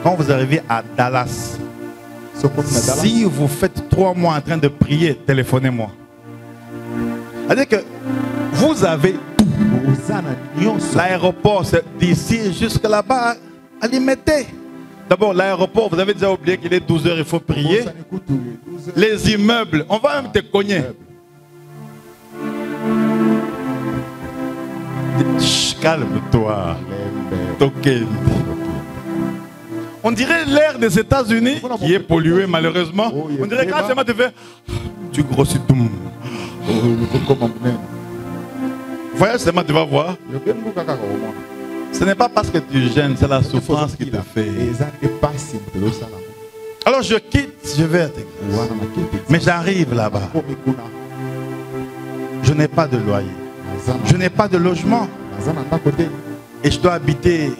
S1: quand vous arrivez à Dallas, si vous faites 3 mois en train de prier, téléphonez-moi. C'est-à-dire que vous avez tout. L'aéroport, c'est d'ici jusqu'à là-bas, alimité. D'abord, l'aéroport, vous avez déjà oublié qu'il est 12 h, il faut prier. Les immeubles, on va même te cogner. Calme-toi. On dirait l'air des États-Unis qui est pollué malheureusement. On dirait quand ça te fait, tu grossis tout. Voyage seulement tu vas voir. Ce n'est pas parce que tu gênes, c'est la souffrance qui te fait. Alors je quitte, je vais. Mais j'arrive là-bas. Je n'ai pas de loyer. Je n'ai pas de logement. Et je dois habiter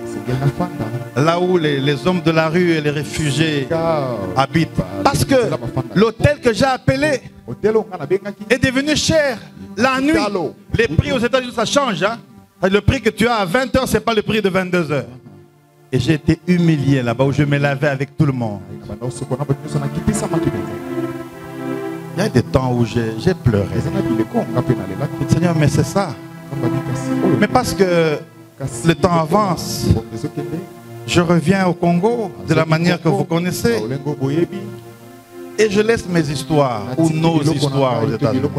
S1: là où les hommes de la rue et les réfugiés habitent. Parce que l'hôtel que j'ai appelé est devenu cher. La nuit, les prix aux États-Unis, ça change. Hein? Le prix que tu as à 20 h, ce n'est pas le prix de 22 h. Et j'ai été humilié là-bas où je me lavais avec tout le monde. Il y a des temps où j'ai pleuré. Seigneur, mais c'est ça. Mais parce que le temps avance, je reviens au Congo de la manière que vous connaissez. Et je laisse mes histoires ou nos histoires aux États-Unis.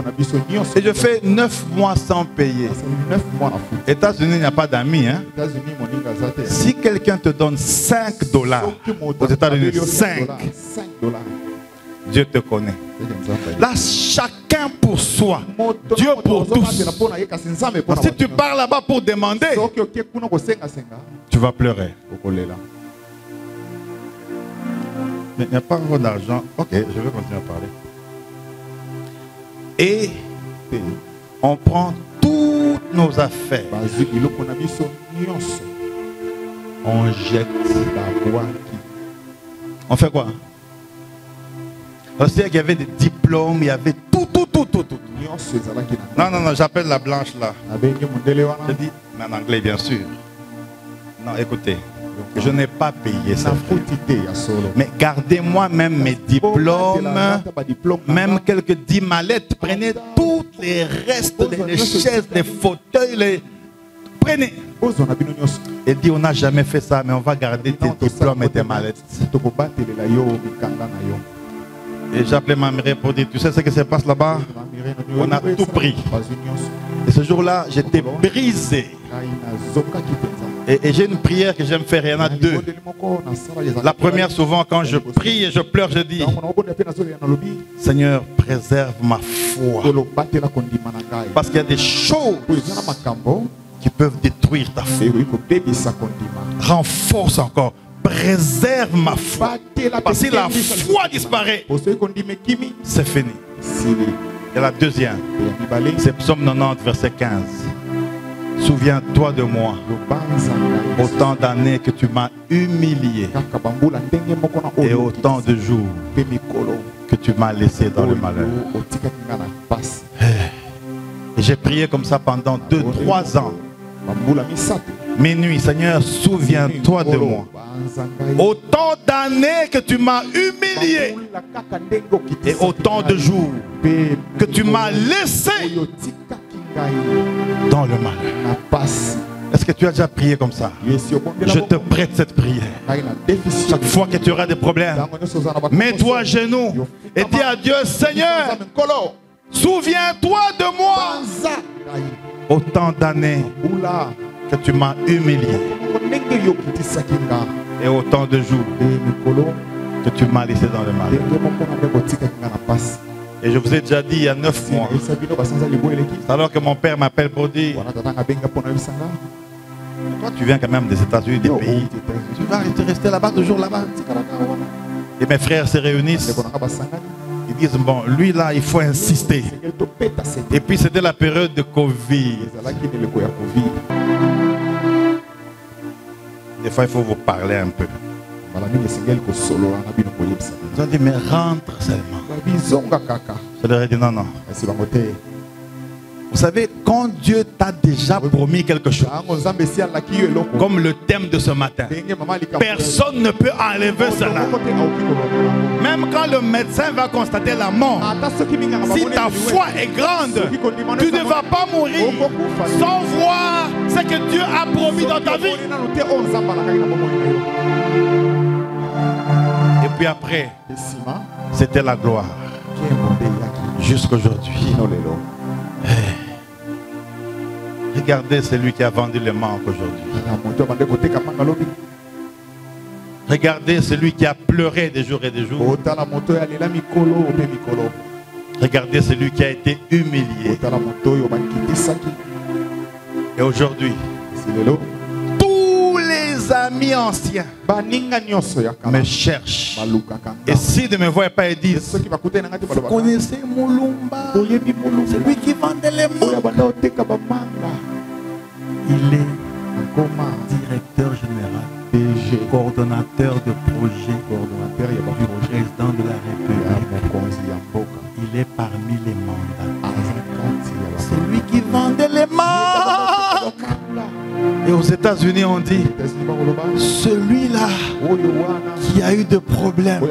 S1: Et je fais 9 mois sans payer. Aux États-Unis, il n'y a pas d'amis. Hein? Si quelqu'un te donne 5 $, aux États-Unis, 5, Dieu te connaît. Là, chacun pour soi. Dieu pour tous. Si tu pars là-bas pour demander, tu vas pleurer. Mais il n'y a pas encore d'argent. Ok, je vais continuer à parler. Et on prend toutes nos affaires. On jette. On fait quoi? Parce qu'il y avait des diplômes, il y avait tout. Non, j'appelle la blanche là. Je dis, mais en anglais bien sûr. Non, écoutez, je n'ai pas payé ça. Mais gardez-moi même mes diplômes, même quelques 10 mallettes. Prenez tous les restes, les chaises, les fauteuils, prenez. Et dit, on n'a jamais fait ça, mais on va garder tes diplômes et tes mallettes. Et j'ai appelé ma mère pour dire, tu sais ce qui se passe là-bas? On a tout pris. Et ce jour-là, j'étais brisé. Et j'ai une prière que j'aime faire, il y en a 2. La première, souvent, quand je prie et je pleure, je dis, Seigneur, préserve ma foi. Parce qu'il y a des choses qui peuvent détruire ta foi. Renforce encore. Préserve ma foi. Parce que si la foi disparaît, c'est fini. Et la deuxième, c'est Psaume 90, verset 15. Souviens-toi de moi, autant d'années que tu m'as humilié et autant de jours que tu m'as laissé dans le malheur. Et j'ai prié comme ça pendant 2-3 ans. Minuit, Seigneur, souviens-toi de moi. Autant d'années que tu m'as humilié et autant de jours que tu m'as laissé dans le malheur. Est-ce que tu as déjà prié comme ça? Je te prête cette prière. Chaque fois que tu auras des problèmes, mets-toi à genoux et dis à Dieu, Seigneur, souviens-toi de moi. Autant d'années que tu m'as humilié et autant de jours que tu m'as laissé dans le mal. Et je vous ai déjà dit il y a 9 mois, alors que mon père m'appelle pour dire, toi tu viens quand même des États-Unis, des pays, tu vas rester là-bas, toujours là-bas. Et mes frères se réunissent. Ils disent, bon, lui là, il faut insister. Et puis c'était la période de Covid. Des fois, il faut vous parler un peu. Ils ont dit, mais rentre seulement. Je leur ai dit, non. Vous savez, quand Dieu t'a déjà promis quelque chose, comme le thème de ce matin, personne ne peut enlever cela. Même quand le médecin va constater la mort, si ta foi est grande, tu ne vas pas mourir sans voir ce que Dieu a promis dans ta vie. Et puis après, c'était la gloire. Jusqu'aujourd'hui. Regardez celui qui a vendu le manque aujourd'hui. Regardez celui qui a pleuré des jours et des jours. Regardez celui qui a été humilié. Et aujourd'hui, tous les amis anciens me cherchent. Et s'ils ne me voient pas, ils disent: vous connaissez Moulumba, celui qui vendait les mangues. Il est directeur général, coordonnateur de projet du président de la République. Il est parmi les mandats. C'est lui qui vendait les mangues. Et aux États-Unis, on dit: celui-là qui a eu de problèmes,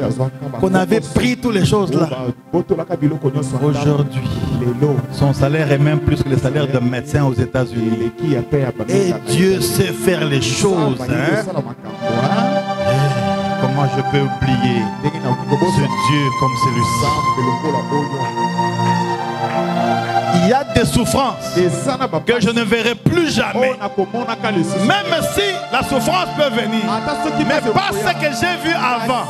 S1: qu'on avait pris toutes les choses là, aujourd'hui, son salaire est même plus que le salaire d'un médecin aux États-Unis. Et Dieu sait faire les choses. Comment je peux oublier ce Dieu comme celui-ci? Il y a des souffrances que je ne verrai plus jamais. Même si la souffrance peut venir, mais pas ce que j'ai vu avant.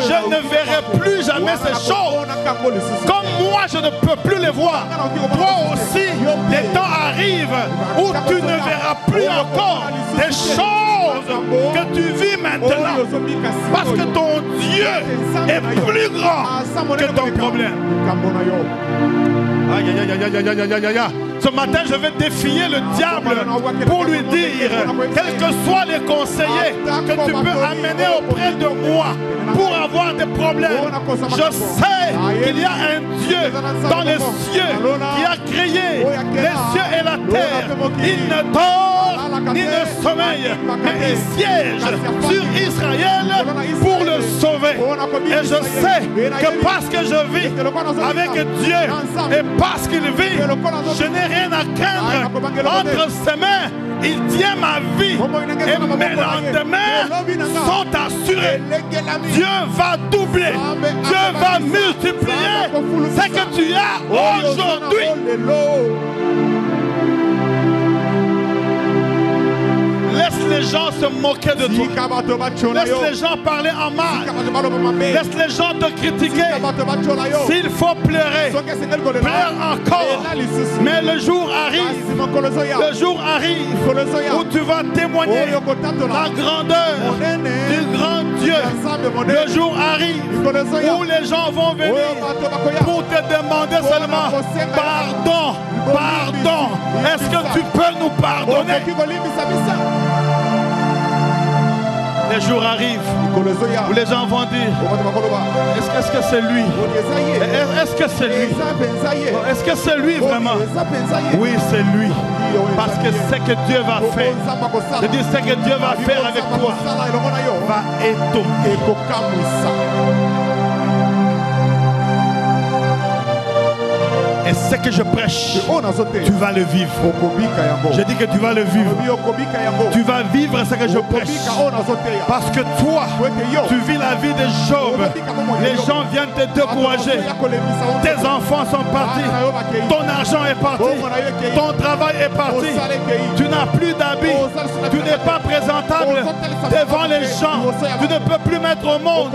S1: Je ne verrai plus jamais ces choses. Comme moi, je ne peux plus les voir. Toi aussi, les temps arrivent où tu ne verras plus encore des choses que tu vis maintenant. Parce que ton Dieu est plus grand que ton problème. Aïe, aïe, aïe, aïe, aïe, aïe, aïe, aïe. Ce matin, je vais défier le diable pour lui dire, quels que soient les conseillers que tu peux amener auprès de moi pour avoir des problèmes, je sais qu'il y a un Dieu dans les cieux qui a créé les cieux et la terre. Il ne dort ni ne sommeille, mais il siège sur Israël pour le sauver. Et je sais que parce que je vis avec Dieu et parce qu'il vit, je n'ai rien à craindre. Entre ses mains, il tient ma vie et mes lendemains sont assurés. Dieu va doubler, Dieu va multiplier ce que tu as aujourd'hui. Laisse les gens se moquer de toi. Laisse les gens parler en mal. Laisse les gens te critiquer. S'il faut pleurer, pleure encore. Mais le jour arrive où tu vas témoigner la grandeur du grand Dieu. Le jour arrive où les gens vont venir pour te demander seulement pardon, pardon. Est-ce que tu peux nous pardonner? Les jours arrivent où les gens vont dire: est-ce que c'est lui? Est-ce que c'est lui? Est-ce que c'est lui vraiment? Oui, c'est lui. Parce que ce que Dieu va faire, je dis ce que Dieu va faire avec toi, va étonner. Et ce que je prêche, tu vas le vivre. Je dis que tu vas le vivre. Tu vas vivre ce que je prêche. Parce que toi, tu vis la vie de Job. Les gens viennent te décourager. Tes enfants sont partis. Ton argent est parti. Ton travail est parti. Tu n'as plus d'habits. Tu n'es pas présentable devant les gens. Tu ne peux plus mettre au monde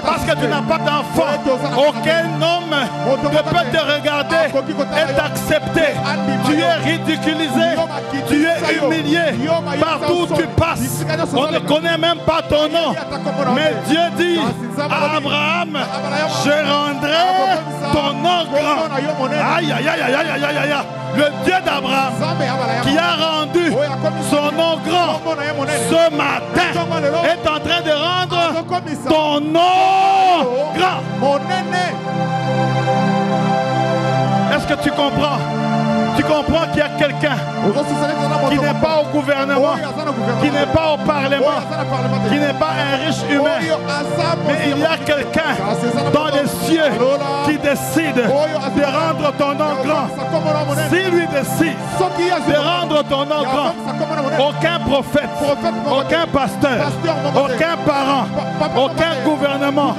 S1: parce que tu n'as pas d'enfant. Aucun homme ne peut te regarder et t'accepter. Tu es ridiculisé, tu es humilié. Partout où tu passes, on ne connaît même pas ton nom. Mais Dieu dit à Abraham: je rendrai ton nom grand. Aïe, aïe, aïe, aïe, aïe, aïe, aïe. Le Dieu d'Abraham qui a rendu son nom grand ce matin est en train de rendre ton nom grand. Est-ce que tu comprends? Tu comprends qu'il y a quelqu'un qui n'est pas au gouvernement, qui n'est pas au parlement, qui n'est pas un riche humain, mais il y a quelqu'un dans les cieux qui décide de rendre ton nom grand. S'il lui décide de rendre ton nom grand, aucun prophète, aucun pasteur, aucun parent, aucun gouvernement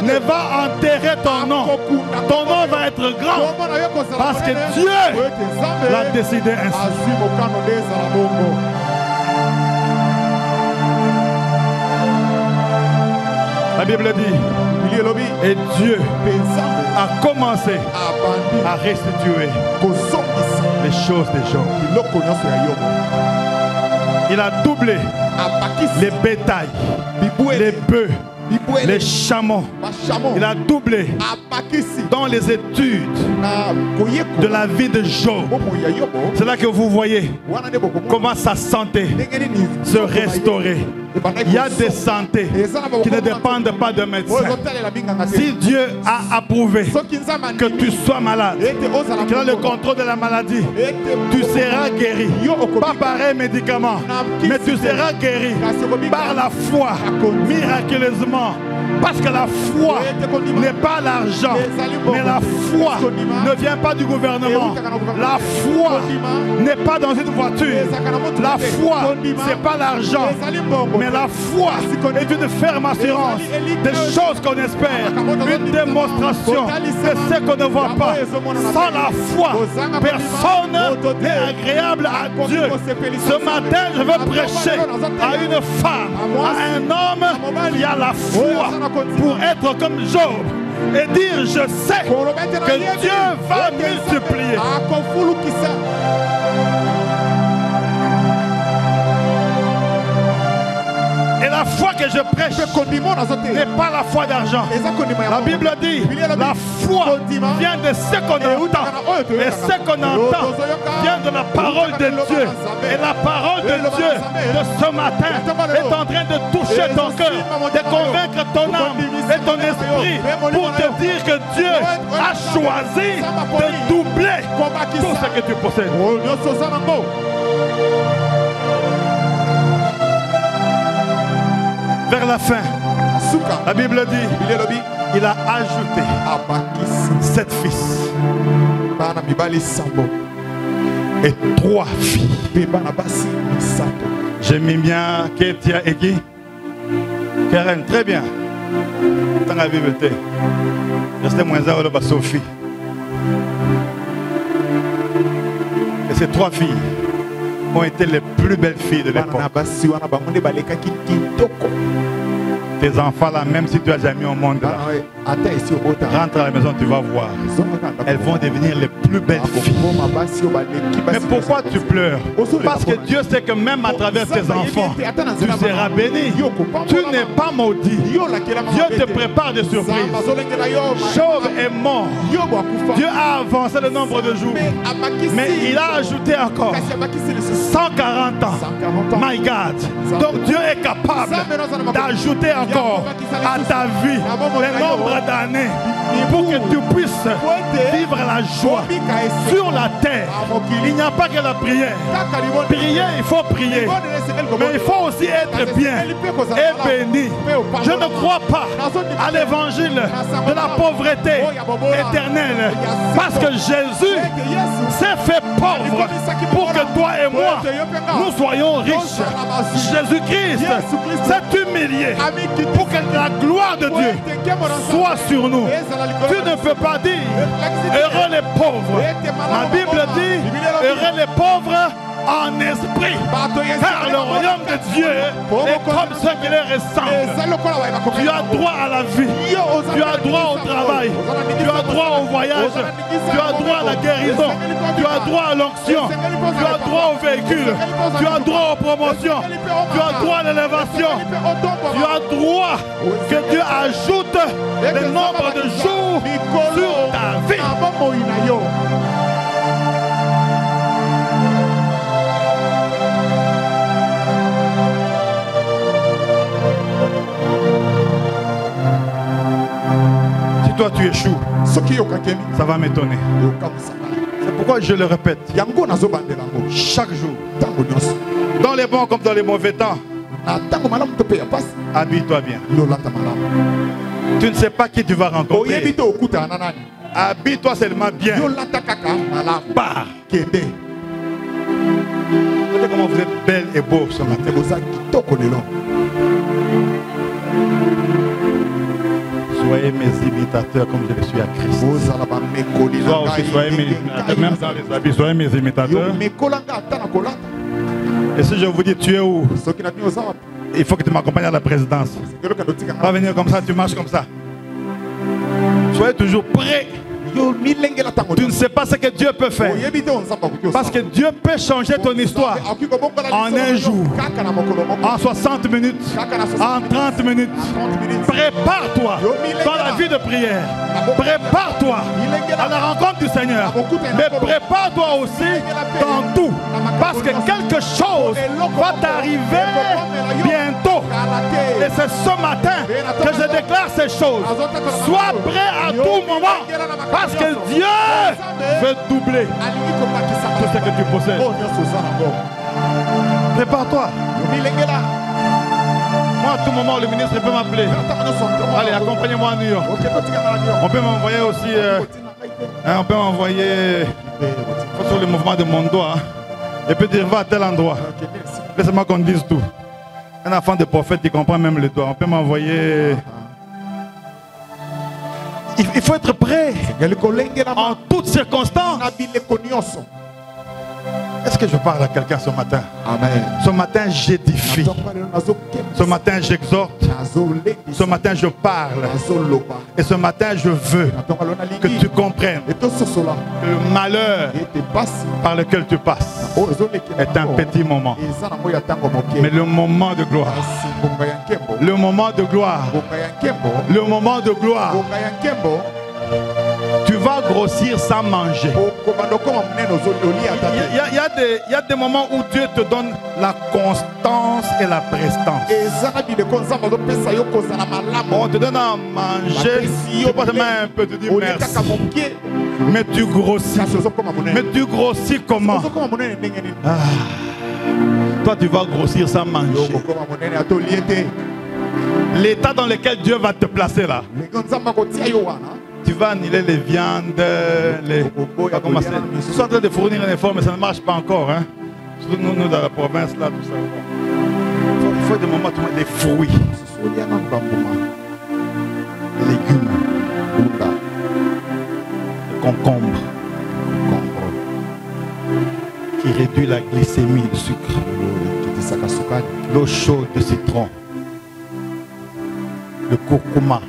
S1: ne va enterrer ton nom. Ton nom va être grand parce que Dieu l'a décidé ainsi. La Bible dit, et Dieu a commencé à restituer les choses des gens. Il a doublé les bétails, les bœufs, les chameaux. Il a doublé dans les études de la vie de Job. C'est là que vous voyez comment sa santé se restaurer. Il y a des santé qui ne dépendent pas de médecins. Si Dieu a approuvé que tu sois malade, qu'il a le contrôle de la maladie, tu seras guéri. Pas par un médicament, mais tu seras guéri par la foi, miraculeusement. Parce que la foi n'est pas l'argent, mais la foi ne vient pas du gouvernement. La foi n'est pas dans une voiture. La foi, c'est pas l'argent, mais la foi est une ferme assurance des choses qu'on espère, une démonstration de ce qu'on ne voit pas. Sans la foi, personne n'est agréable à Dieu. Ce matin, je veux prêcher à une femme, à un homme qui a la foi pour être comme Job et dire je sais que Dieu va multiplier. Et la foi que je prêche n'est pas la foi d'argent. La Bible dit la foi vient de ce qu'on entend. Et ce qu'on entend vient de la parole de Dieu. Et la parole de Dieu de ce matin est en train de toucher ton cœur, de convaincre ton âme et ton esprit pour te dire que Dieu a choisi de doubler tout ce que tu possèdes. Vers la fin, la Bible dit, il a ajouté 7 fils et 3 filles. J'ai mis bien Ketia et Guy. Karen, très bien. Dans la Bible, restez moins à Sophie. Et ces 3 filles ont été les plus belles filles de l'époque. Tes enfants là, même si tu as jamais au monde là, rentre à la maison, tu vas voir. Elles vont devenir les plus belles filles. Mais pourquoi tu pleures? Parce que Dieu sait que même à travers tes enfants, tu seras béni. Tu n'es pas maudit. Dieu te prépare des surprises. Job est mort. Dieu a avancé le nombre de jours. Mais il a ajouté encore 140 ans. My God. Donc Dieu est capable d'ajouter encore à ta vie le nombre d'années pour que tu puisses vivre la joie sur la terre. Il n'y a pas que la prière. Prier, il faut prier, mais il faut aussi être bien et béni. Je ne crois pas à l'évangile de la pauvreté éternelle, parce que Jésus s'est fait pauvre pour que toi et moi nous soyons riches. Jésus-Christ s'est humilié pour que la gloire de Dieu soit sur nous. Tu ne peux pas dire heureux les pauvres. La Bible dit heureux les pauvres en esprit, car le royaume de Dieu est comme ceux qui les ressemblent. Tu as droit à la vie, tu as droit au travail, tu as droit au voyage, tu as droit à la guérison, tu as droit à l'onction, tu as droit au véhicule, tu as droit aux promotions, tu as droit à l'élévation, tu as droit que Dieu ajoute le nombre de jours sur ta vie. Si toi tu échoues, ça va m'étonner. pourquoi je le répète. Chaque jour. Dans les bons comme dans les mauvais temps. Habille-toi bien. Tu ne sais pas qui tu vas rencontrer. Habille-toi seulement bien. Pars. Regardez comment vous êtes belle et beau ce matin. Soyez mes imitateurs comme je le suis à Christ. Toi aussi, soyez mes imitateurs. Même dans les habits, soyez mes imitateurs. Et si je vous dis tu es où? Il faut que tu m'accompagnes à la présidence. Pas venir comme ça, tu marches comme ça. Soyez toujours prêts. Tu ne sais pas ce que Dieu peut faire. Parce que Dieu peut changer ton histoire en un jour, en 60 minutes, en 30 minutes. Prépare-toi dans la vie de prière. Prépare-toi à la rencontre du Seigneur. Mais prépare-toi aussi dans tout. Parce que quelque chose va t'arriver bientôt. Et c'est ce matin que je déclare ces choses. Sois prêt à tout moment. Parce que Dieu veut doubler tout ce que tu possèdes. Prépare-toi. Moi, à tout moment, le ministre peut m'appeler. Allez, accompagnez-moi à New York. On peut m'envoyer aussi. On peut m'envoyer sur le mouvement de mon doigt. Et puis dire va à tel endroit. Laissez-moi qu'on dise tout. Un enfant de prophète qui comprend même le doigt. On peut m'envoyer. Il faut être prêt en toutes circonstances. Est-ce que je parle à quelqu'un ce matin? Amen. Ce matin, j'édifie. Ce matin, j'exhorte. Ce matin, je parle. Et ce matin, je veux que tu comprennes que le malheur par lequel tu passes est un petit moment. Mais le moment de gloire. Le moment de gloire. Le moment de gloire. Tu vas grossir sans manger. Il y a des moments où Dieu te donne la constance et la prestance. On te donne à manger, tu pas seulement un peu te dire merci. Mais tu grossis. Mais tu grossis comment? Toi tu vas grossir sans manger. L'état dans lequel Dieu va te placer là. Tu vas annuler les viandes, ils sont en train de fournir un effort, mais ça ne marche pas encore. Hein? Surtout nous dans la province, là, tout ça. Il faut des moments, des fruits, des légumes, des concombres, qui réduit la glycémie, le sucre, l'eau chaude de citron, le curcuma.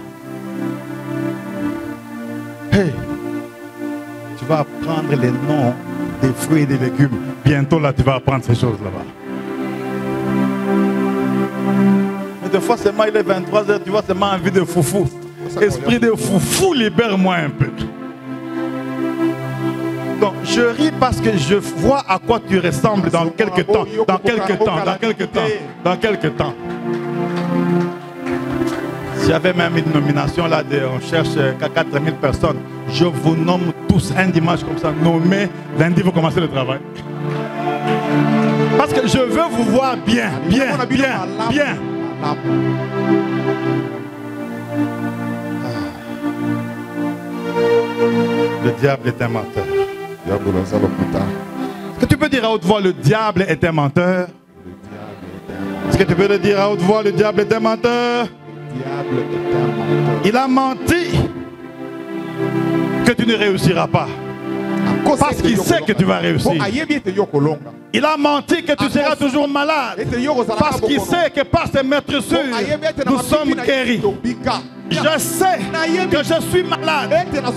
S1: Hey, tu vas apprendre les noms des fruits et des légumes. Bientôt là, tu vas apprendre ces choses là-bas. Mais des fois, seulement il est 23h, tu vois seulement envie de foufou. Esprit de foufou, libère-moi un peu. Donc, je ris parce que je vois à quoi tu ressembles dans quelques temps. Dans quelques temps, dans quelques temps, dans quelques temps. S'il y avait même une nomination là, on cherche 4000 personnes. Je vous nomme tous un dimanche comme ça, nommé. Lundi, vous commencez le travail. Parce que je veux vous voir bien, bien, bien, bien. Le diable est un menteur. Est-ce que tu peux dire à haute voix, le diable est un menteur? Est-ce que tu peux le dire à haute voix, le diable est un menteur? Il a menti que tu ne réussiras pas. Parce qu'il sait que tu vas réussir. Il a menti que tu seras toujours malade. Parce qu'il sait que par ses meurtrissures, nous sommes guéris. Je sais que je suis malade.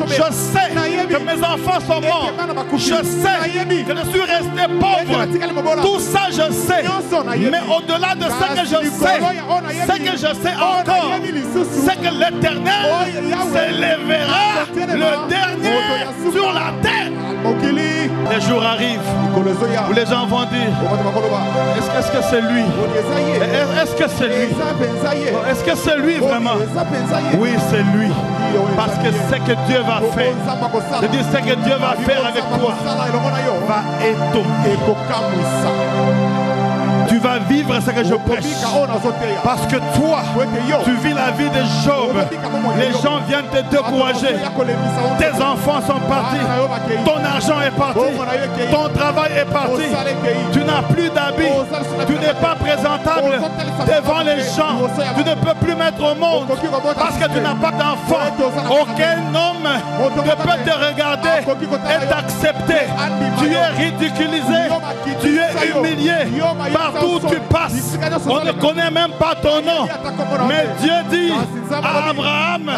S1: Je sais que mes enfants sont morts. Je sais que je suis resté pauvre. Tout ça je sais. Mais au-delà de ce que je sais, ce que je sais encore, c'est que l'Éternel s'élèvera le dernier sur la terre. Les jours arrivent où les gens vont dire, est-ce que c'est lui? Est-ce que c'est lui? Est-ce que c'est lui vraiment? Oui, c'est lui. Parce que ce que Dieu va faire, je dis ce que Dieu va faire avec toi, va étonner. Tu vas vivre ce que je prêche. Parce que toi, tu vis la vie de Job. Les gens viennent te décourager. Tes enfants sont partis. Ton argent est parti. Ton travail est parti. Tu n'as plus d'habits. Tu n'es pas présentable devant les gens. Tu ne peux plus mettre au monde parce que tu n'as pas d'enfant. Aucun homme ne peut te regarder et t'accepter. Tu es ridiculisé. Tu es humilié. Partout où tu passes, on ne connaît même pas ton nom. Mais Dieu dit à Abraham,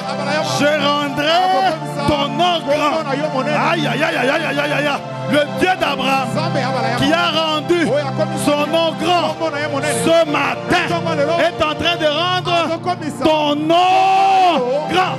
S1: je rendrai ton nom grand. Aïe, aïe, aïe, aïe, aïe, aïe, aïe. Le Dieu d'Abraham qui a rendu son nom grand ce matin est en train de rendre ton nom grand.